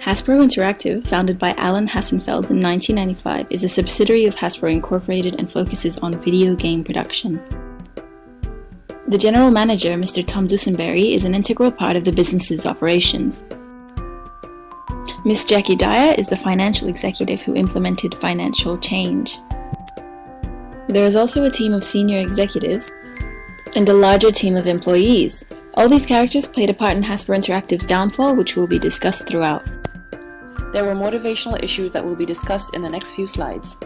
Hasbro Interactive, founded by Alan Hassenfeld in 1995, is a subsidiary of Hasbro Incorporated and focuses on video game production. The general manager, Mr. Tom Dusenberry, is an integral part of the business's operations. Ms. Jackie Dyer is the financial executive who implemented financial change. There is also a team of senior executives and a larger team of employees. All these characters played a part in Hasbro Interactive's downfall, which will be discussed throughout. There were motivational issues that will be discussed in the next few slides.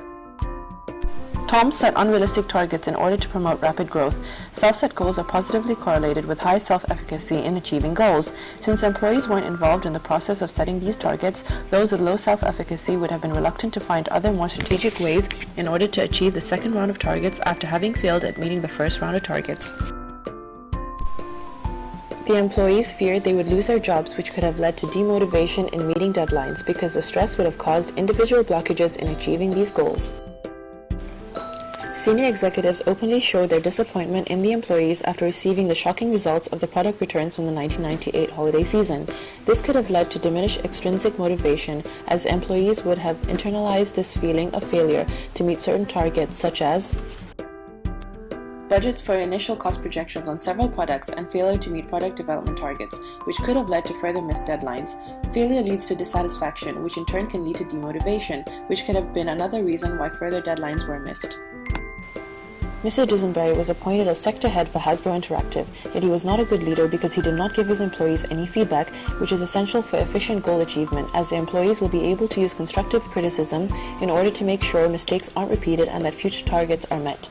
Tom set unrealistic targets in order to promote rapid growth. Self-set goals are positively correlated with high self-efficacy in achieving goals. Since employees weren't involved in the process of setting these targets, those with low self-efficacy would have been reluctant to find other more strategic ways in order to achieve the second round of targets after having failed at meeting the first round of targets. The employees feared they would lose their jobs, which could have led to demotivation in meeting deadlines because the stress would have caused individual blockages in achieving these goals. Senior executives openly showed their disappointment in the employees after receiving the shocking results of the product returns from the 1998 holiday season. This could have led to diminished extrinsic motivation, as employees would have internalized this feeling of failure to meet certain targets, such as budgets for initial cost projections on several products and failure to meet product development targets, which could have led to further missed deadlines. Failure leads to dissatisfaction, which in turn can lead to demotivation, which could have been another reason why further deadlines were missed. Mr. Dusenberry was appointed as sector head for Hasbro Interactive, yet he was not a good leader because he did not give his employees any feedback, which is essential for efficient goal achievement, as the employees will be able to use constructive criticism in order to make sure mistakes aren't repeated and that future targets are met.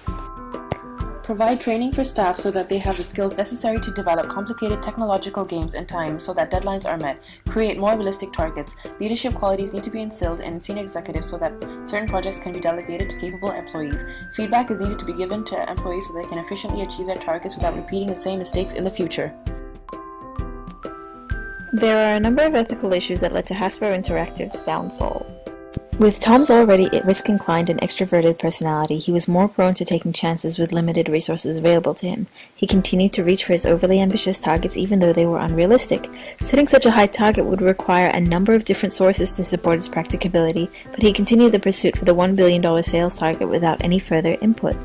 Provide training for staff so that they have the skills necessary to develop complicated technological games in time so that deadlines are met. Create more realistic targets. Leadership qualities need to be instilled in senior executives so that certain projects can be delegated to capable employees. Feedback is needed to be given to employees so they can efficiently achieve their targets without repeating the same mistakes in the future. There are a number of ethical issues that led to Hasbro Interactive's downfall. With Tom's already risk-inclined and extroverted personality, he was more prone to taking chances with limited resources available to him. He continued to reach for his overly ambitious targets even though they were unrealistic. Setting such a high target would require a number of different sources to support its practicability, but he continued the pursuit for the $1 billion sales target without any further input.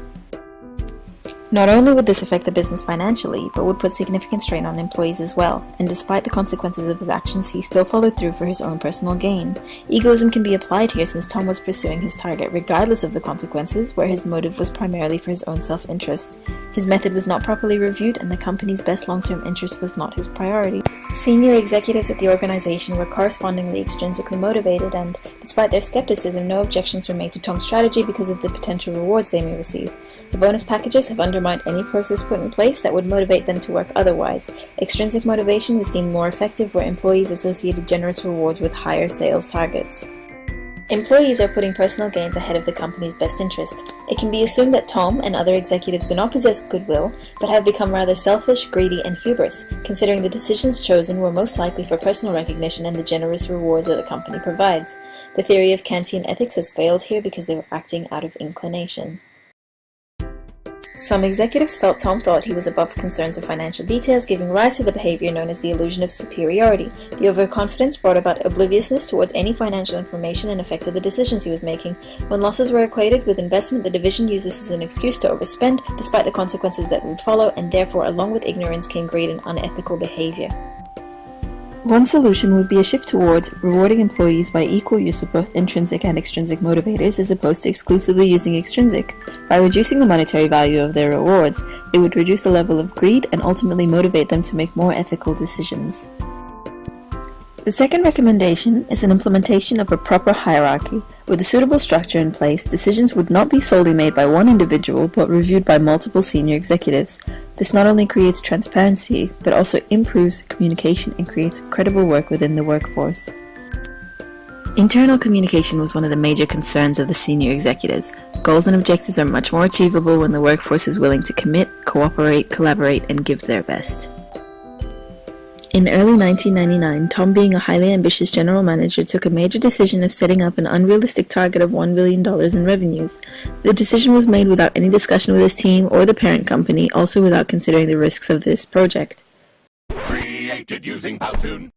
Not only would this affect the business financially, but would put significant strain on employees as well, and despite the consequences of his actions, he still followed through for his own personal gain. Egoism can be applied here since Tom was pursuing his target regardless of the consequences, where his motive was primarily for his own self-interest. His method was not properly reviewed, and the company's best long-term interest was not his priority. Senior executives at the organization were correspondingly extrinsically motivated, and despite their skepticism, no objections were made to Tom's strategy because of the potential rewards they may receive. The bonus packages have undermined any process put in place that would motivate them to work otherwise. Extrinsic motivation was deemed more effective where employees associated generous rewards with higher sales targets. Employees are putting personal gains ahead of the company's best interest. It can be assumed that Tom and other executives do not possess goodwill, but have become rather selfish, greedy, and hubris, considering the decisions chosen were most likely for personal recognition and the generous rewards that the company provides. The theory of Kantian ethics has failed here because they were acting out of inclination. Some executives felt Tom thought he was above concerns of financial details, giving rise to the behavior known as the illusion of superiority. The overconfidence brought about obliviousness towards any financial information and affected the decisions he was making. When losses were equated with investment, the division used this as an excuse to overspend, despite the consequences that would follow, and therefore along with ignorance came greed and unethical behavior. One solution would be a shift towards rewarding employees by equal use of both intrinsic and extrinsic motivators as opposed to exclusively using extrinsic. By reducing the monetary value of their rewards, it would reduce the level of greed and ultimately motivate them to make more ethical decisions. The second recommendation is an implementation of a proper hierarchy. With a suitable structure in place, decisions would not be solely made by one individual, but reviewed by multiple senior executives. This not only creates transparency, but also improves communication and creates credible work within the workforce. Internal communication was one of the major concerns of the senior executives. Goals and objectives are much more achievable when the workforce is willing to commit, cooperate, collaborate, and give their best. In early 1999, Tom, being a highly ambitious general manager, took a major decision of setting up an unrealistic target of $1 billion in revenues. The decision was made without any discussion with his team or the parent company, also without considering the risks of this project. Created using Powtoon.